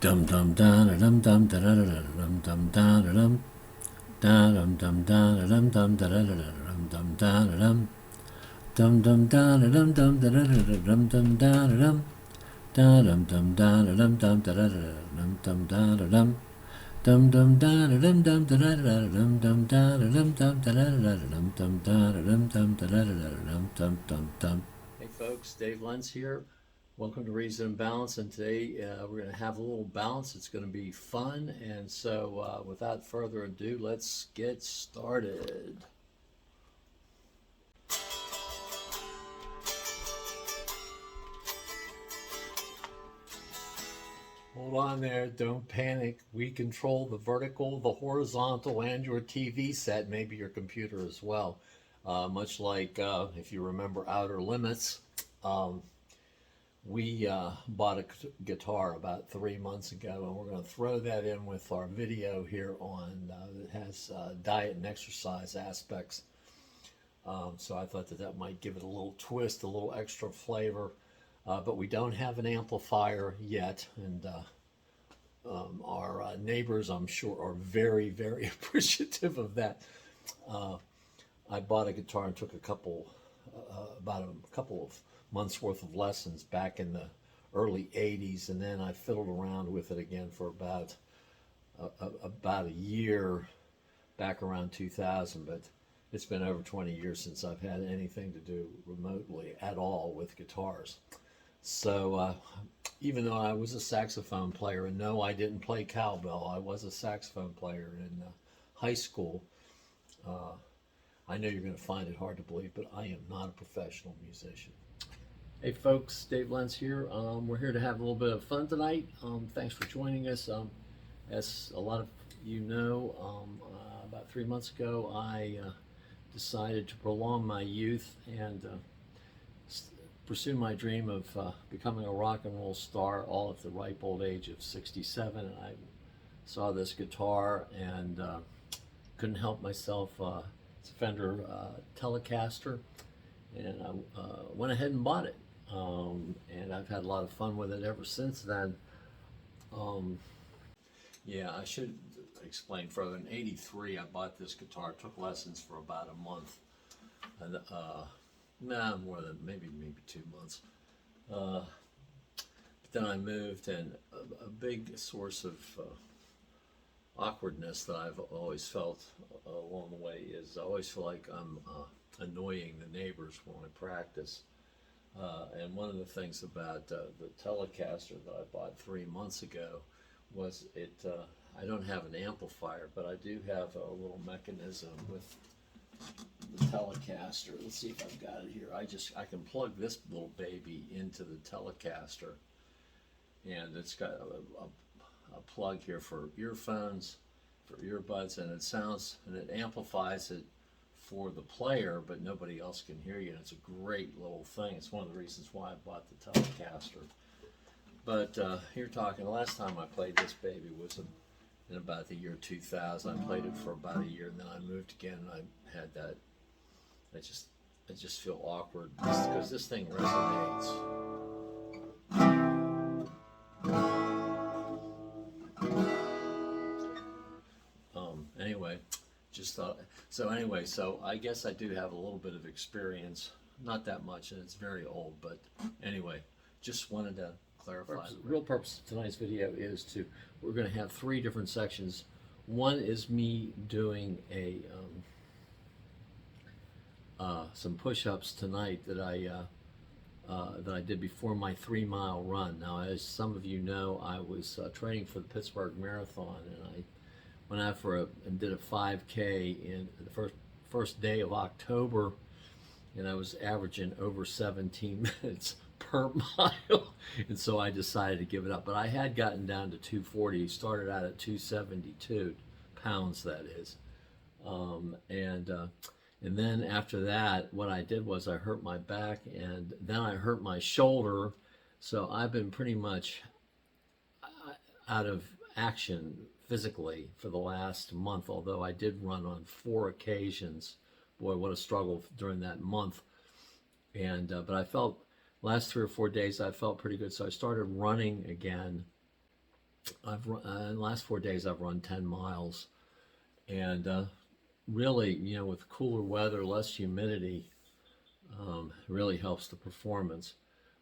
Dum dum da dum dum da da dum dum da dum da dum dum da dum dum da dum dum da dum dum dum da dum dum da dum dum da dum da dum dum da dum dum da dum dum da dum dum dum da dum dum da dum dum da dum dum da dum dum da dum dum da dum dum dum dum. Hey folks, Dave Lentz here. Welcome to Reason and Balance, and today we're going to have a little balance. It's going to be fun, and so without further ado, let's get started. Hold on there, don't panic. We control the vertical, the horizontal, and your TV set, maybe your computer as well. Much like if you remember Outer Limits, we bought a guitar about 3 months ago, and we're going to throw that in with our video here on that has diet and exercise aspects. So I thought that might give it a little twist, a little extra flavor. But we don't have an amplifier yet, and our neighbors, I'm sure, are very, very appreciative of that. I bought a guitar and took about a couple of months worth of lessons back in the early 80s, and then I fiddled around with it again for about a year back around 2000, but it's been over 20 years since I've had anything to do remotely at all with guitars. So even though I was a saxophone player, and no, I didn't play cowbell, I was a saxophone player in high school. I know you're going to find it hard to believe, but I am not a professional musician. Hey folks, Dave Lentz here. We're here to have a little bit of fun tonight. Thanks for joining us. As a lot of you know, about 3 months ago, I decided to prolong my youth and pursue my dream of becoming a rock and roll star, all at the ripe old age of 67. And I saw this guitar and couldn't help myself. It's a Fender telecaster, and I went ahead and bought it. And I've had a lot of fun with it ever since then. Yeah, I should explain further. In '83, I bought this guitar, took lessons for about a month, and more than maybe 2 months. But then I moved, and a big source of awkwardness that I've always felt along the way is I always feel like I'm annoying the neighbors when I practice. And one of the things about the telecaster that I bought 3 months ago was I don't have an amplifier, but I do have a little mechanism with the telecaster. Let's see if I've got it here. I can plug this little baby into the telecaster, and it's got a plug here for earphones, for earbuds, and it sounds and it amplifies it for the player, but nobody else can hear you. And it's a great little thing. It's one of the reasons why I bought the telecaster. But you're talking, the last time I played this baby was in about the year 2000. I played it for about a year, and then I moved again, and I had that. I just feel awkward because this thing resonates. Anyway, just thought. So anyway, so I guess I do have a little bit of experience. Not that much, and it's very old. But anyway, just wanted to clarify. The real purpose of tonight's video is we're going to have 3 different sections. One is me doing some push-ups tonight that I did before my 3-mile run. Now, as some of you know, I was training for the Pittsburgh Marathon, and I went out and did a 5K in the first day of October, and I was averaging over 17 minutes per mile, and so I decided to give it up. But I had gotten down to 240, started out at 272 pounds, that is. And then after that, what I did was I hurt my back, and then I hurt my shoulder, so I've been pretty much out of action physically for the last month, although I did run on 4 occasions. Boy, what a struggle during that month. And but I felt last 3 or 4 days I felt pretty good, so I started running again in the last 4 days I've run 10 miles, and really, with cooler weather, less humidity, really helps the performance.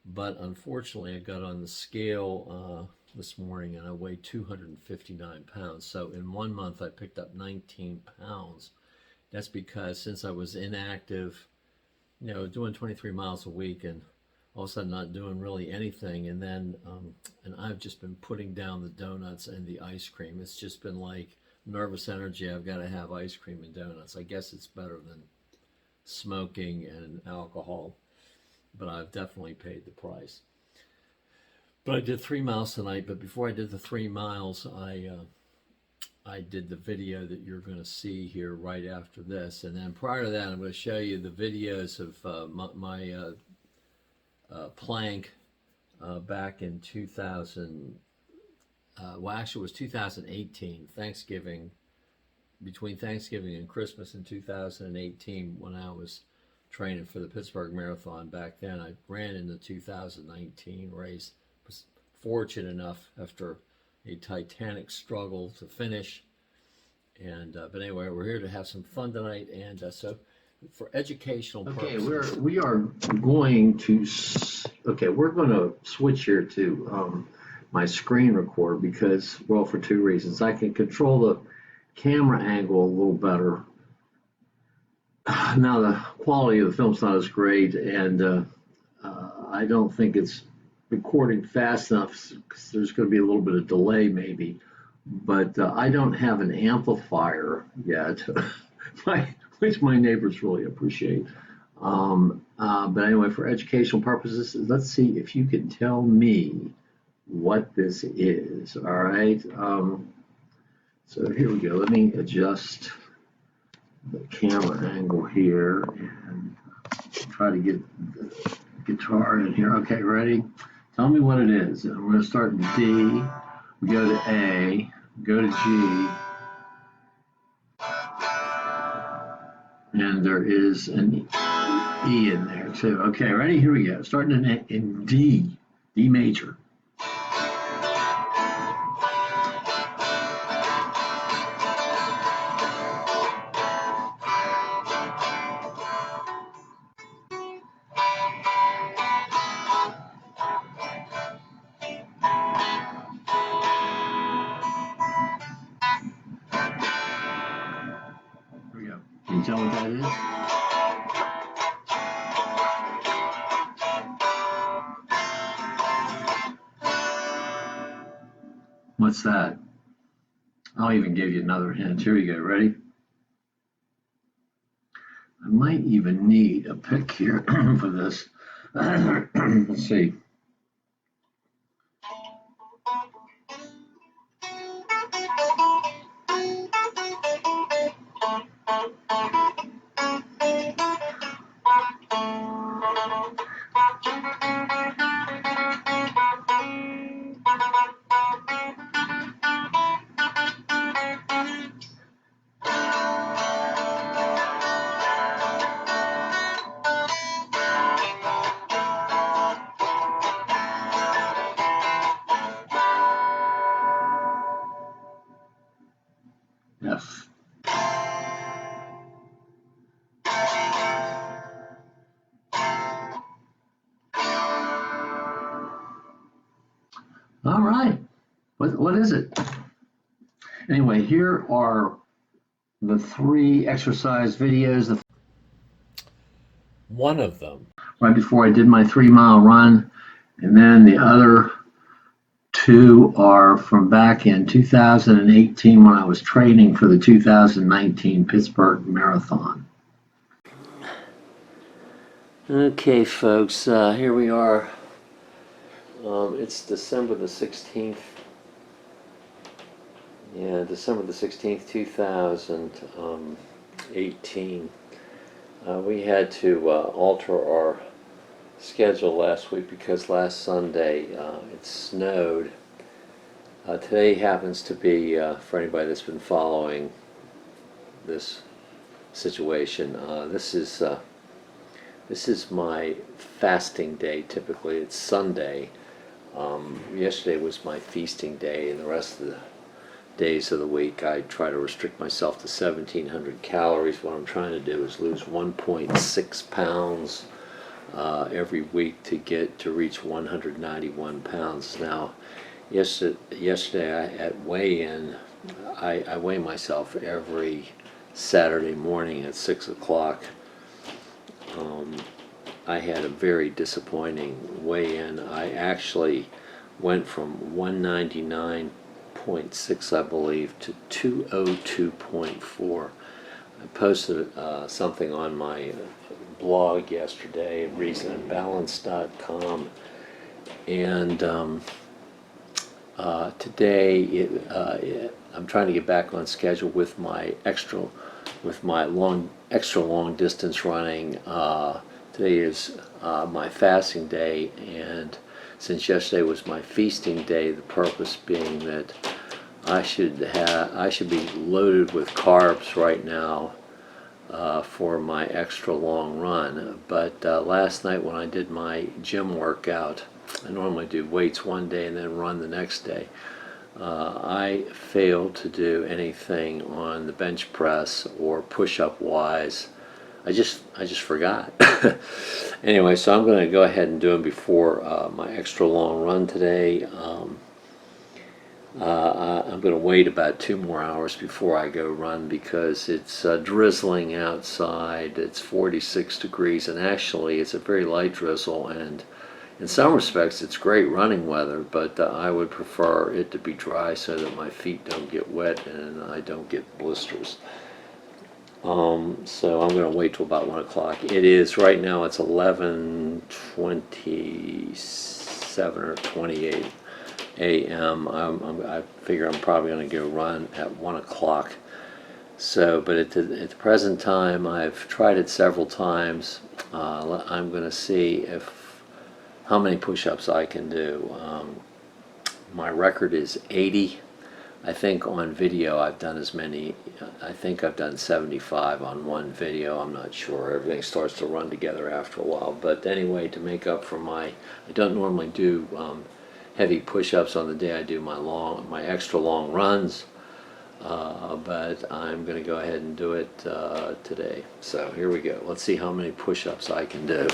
But unfortunately, I got on the scale this morning and I weighed 259 pounds. So in 1 month, I picked up 19 pounds. That's because since I was inactive, doing 23 miles a week and all of a sudden not doing really anything, and then and I've just been putting down the donuts and the ice cream. It's just been like nervous energy. I've got to have ice cream and donuts. I guess it's better than smoking and alcohol, but I've definitely paid the price. But I did 3 miles tonight. But before I did the 3 miles, I did the video that you're going to see here right after this. And then prior to that, I'm going to show you the videos of my plank back in 2000. Well, actually, it was 2018, Thanksgiving, between Thanksgiving and Christmas in 2018, when I was training for the Pittsburgh Marathon. Back then, I ran in the 2019 race. Was fortunate enough, after a titanic struggle, to finish. And but anyway, we're here to have some fun tonight, and so for educational purposes. Okay, we are going to. Okay, we're going to switch here to my screen record because, well, for two reasons. I can control the camera angle a little better. Now the quality of the film's not as great, and I don't think it's recording fast enough because there's going to be a little bit of delay maybe. But I don't have an amplifier yet, which my neighbors really appreciate. But anyway, for educational purposes, let's see if you can tell me what this is. All right. So here we go. Let me adjust the camera angle here and try to get the guitar in here. Okay, ready? Tell me what it is. I'm going to start in D. We go to A, go to G, and there is an E in there too. Okay, ready? Here we go. Starting in D, D major. Here we go. Can you tell what that is? What's that? I'll even give you another hint. Here we go. Ready? I might even need a pick here for this. Let's see. F. All right. What is it? Anyway, here are the 3 exercise videos. One of them, right before I did my 3-mile run, and then the other 2 are from back in 2018 when I was training for the 2019 Pittsburgh Marathon. Okay, folks, here we are. It's December the 16th. Yeah, December the 16th, 2018. We had to alter our schedule last week because last Sunday it snowed. Today happens to be, for anybody that's been following this situation, this is my fasting day. Typically it's Sunday. Yesterday was my feasting day, and the rest of the days of the week I try to restrict myself to 1,700 calories. What I'm trying to do is lose 1.6 pounds every week to reach 191 pounds. Now, yesterday at weigh-in, I weigh myself every Saturday morning at 6 o'clock. I had a very disappointing weigh-in. I actually went from 199.6, I believe, to 202.4. I posted something on my blog yesterday at reasonandbalance.com, and today I'm trying to get back on schedule with my extra long distance running. Today is my fasting day, and since yesterday was my feasting day, the purpose being that I should be loaded with carbs right now for my extra long run. But last night when I did my gym workout, I normally do weights one day and then run the next day. I failed to do anything on the bench press or push-up wise. I just forgot. Anyway, so I'm going to go ahead and do them before my extra long run today. I'm going to wait about 2 more hours before I go run because it's drizzling outside. It's 46 degrees, and actually it's a very light drizzle, and in some respects it's great running weather, but I would prefer it to be dry so that my feet don't get wet and I don't get blisters. So I'm going to wait till about 1 o'clock. It is, right now it's 11:27 or 28 a.m. I figure I'm probably going to go run at 1 o'clock. So, but at the present time, I've tried it several times. I'm going to see how many push-ups I can do. My record is 80. I think on video I've done as many. I think I've done 75 on one video. I'm not sure. Everything starts to run together after a while. But anyway, to make up for I don't normally do heavy push-ups on the day I do my extra long runs. But I'm going to go ahead and do it today. So here we go. Let's see how many push-ups I can do.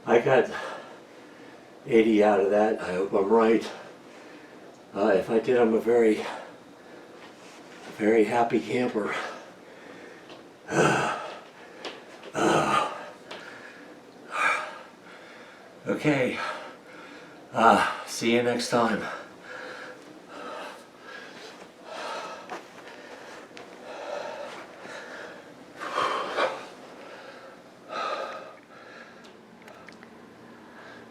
I got 80 out of that. I hope I'm right. If I did, I'm a very happy camper. Okay. See you next time.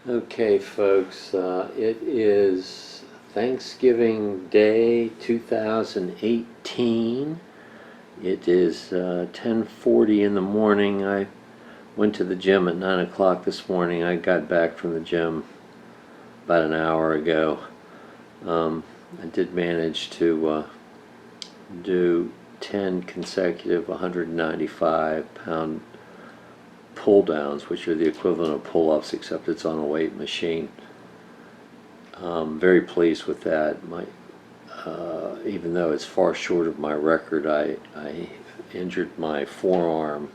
Okay, folks, it is Thanksgiving Day 2018. It is 10:40 in the morning. I went to the gym at 9 o'clock this morning. I got back from the gym about an hour ago. I did manage to do 10 consecutive 195-pound pull downs, which are the equivalent of pull-ups, except it's on a weight machine. Very pleased with that. Even though it's far short of my record, I injured my forearm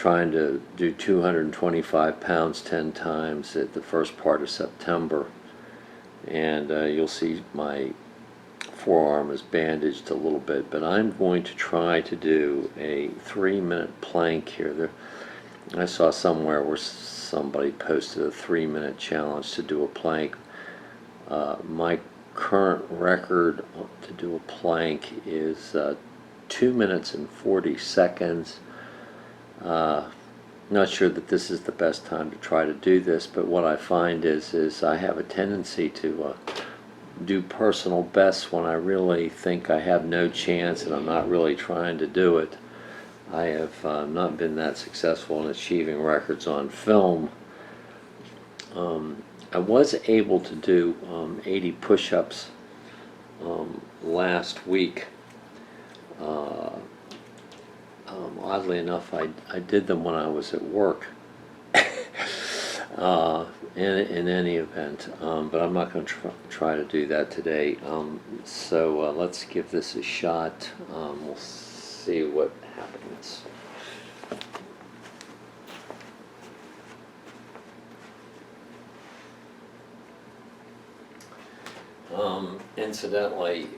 trying to do 225 pounds 10 times at the first part of September. And you'll see my forearm is bandaged a little bit, but I'm going to try to do a 3-minute plank here. I saw somewhere where somebody posted a 3-minute challenge to do a plank. My current record to do a plank is 2 minutes and 40 seconds. Not sure that this is the best time to try to do this, but what I find is I have a tendency to do personal bests when I really think I have no chance and I'm not really trying to do it. I have not been that successful in achieving records on film. I was able to do 80 push-ups last week. Oddly enough, I did them when I was at work. In any event, but I'm not going to try to do that today. So let's give this a shot. We'll see what happens. Incidentally,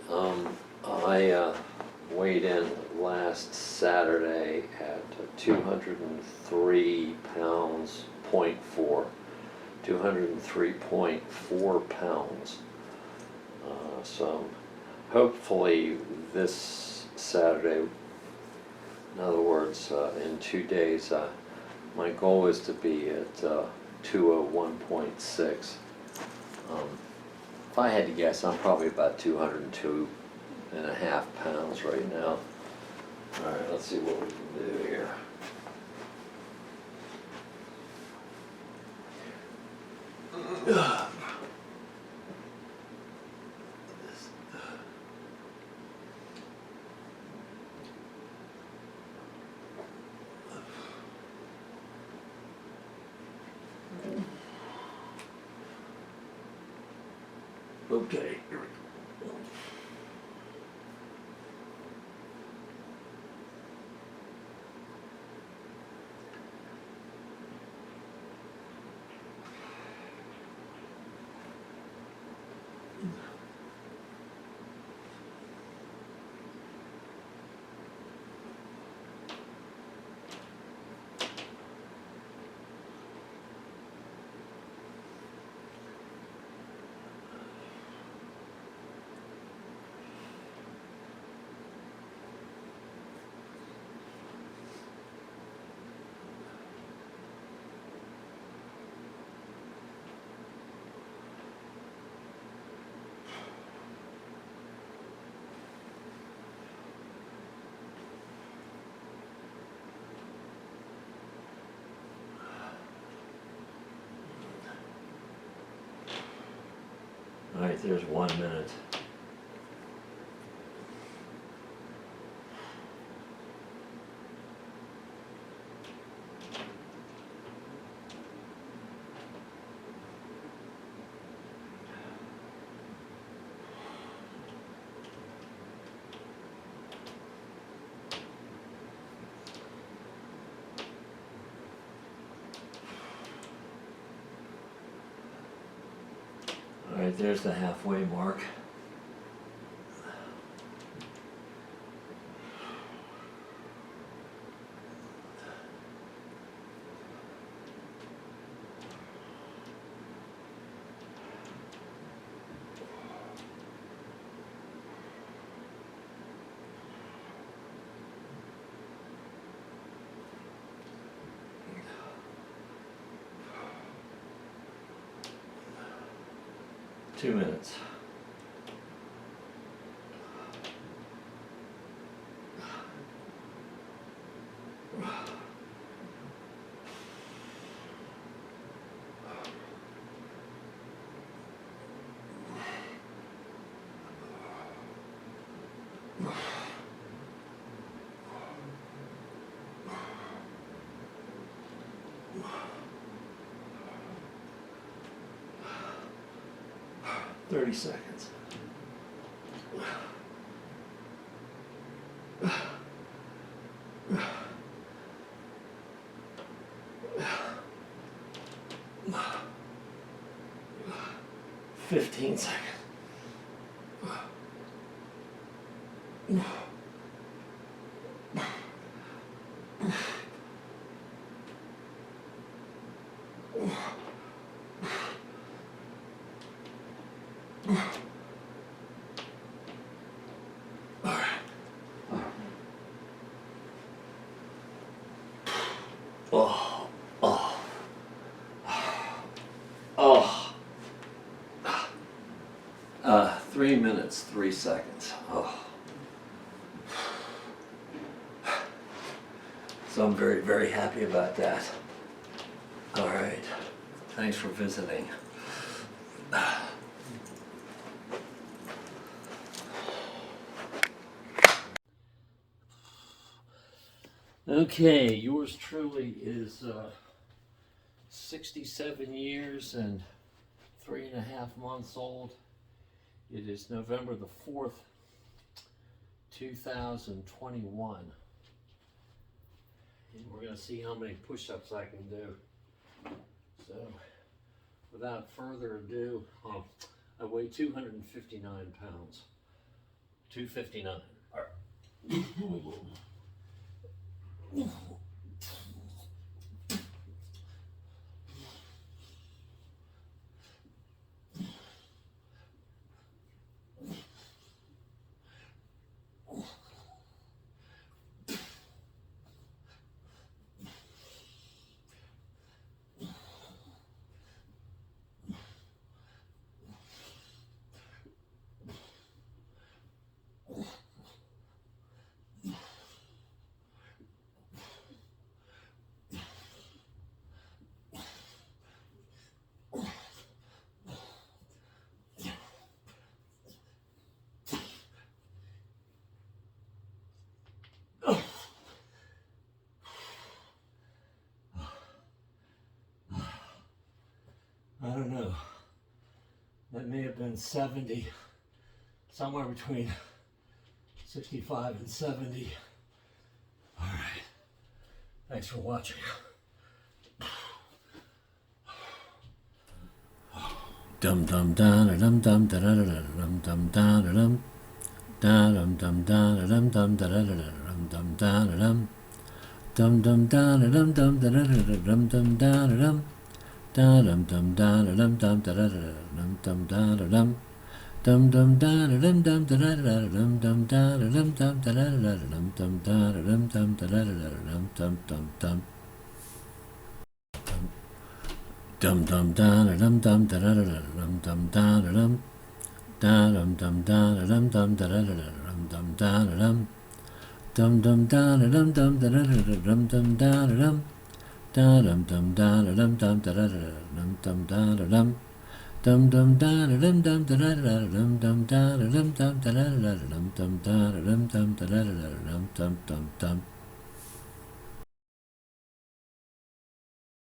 I weighed in last Saturday at 203 pounds, 0.4. 203.4 pounds. So hopefully this Saturday, in other words, in 2 days, my goal is to be at 201.6. If I had to guess, I'm probably about 202.5 pounds right now. All right, let's see what we can do here. Okay, here we go. All right, there's 1 minute. All right, there's the halfway mark. Two minutes. Seconds. 15 seconds. Oh, oh, oh. 3 minutes, 3 seconds. Oh. So I'm very, very happy about that. All right. Thanks for visiting. Okay, yours truly is 67 years and 3.5 months old. It is November the 4th, 2021. And we're going to see how many push-ups I can do. So, without further ado, I weigh 259 pounds. 259. All right. I don't know. That may have been 70, somewhere between 65 and 70. All right. Thanks for watching. Dum dum da dum dum da da dum dum da dum dum dum da dum dum da dum dum da dum dum dum da dum dum da dum dum da dum da dum dum da dum dum da dum dum da dum dum dum da dum dum da dum dum da dum dum da dum dum da dum dum da dum dum dum dum dum dum da dum dum da dum dum da dum da dum dum da dum dum da dum dum da dum dum dum da dum dum da dum dum da dum da dum dum da dum dum da dum dum da dum dum dum da dum dum da dum dum da dum dum da dum dum da dum dum da dum dum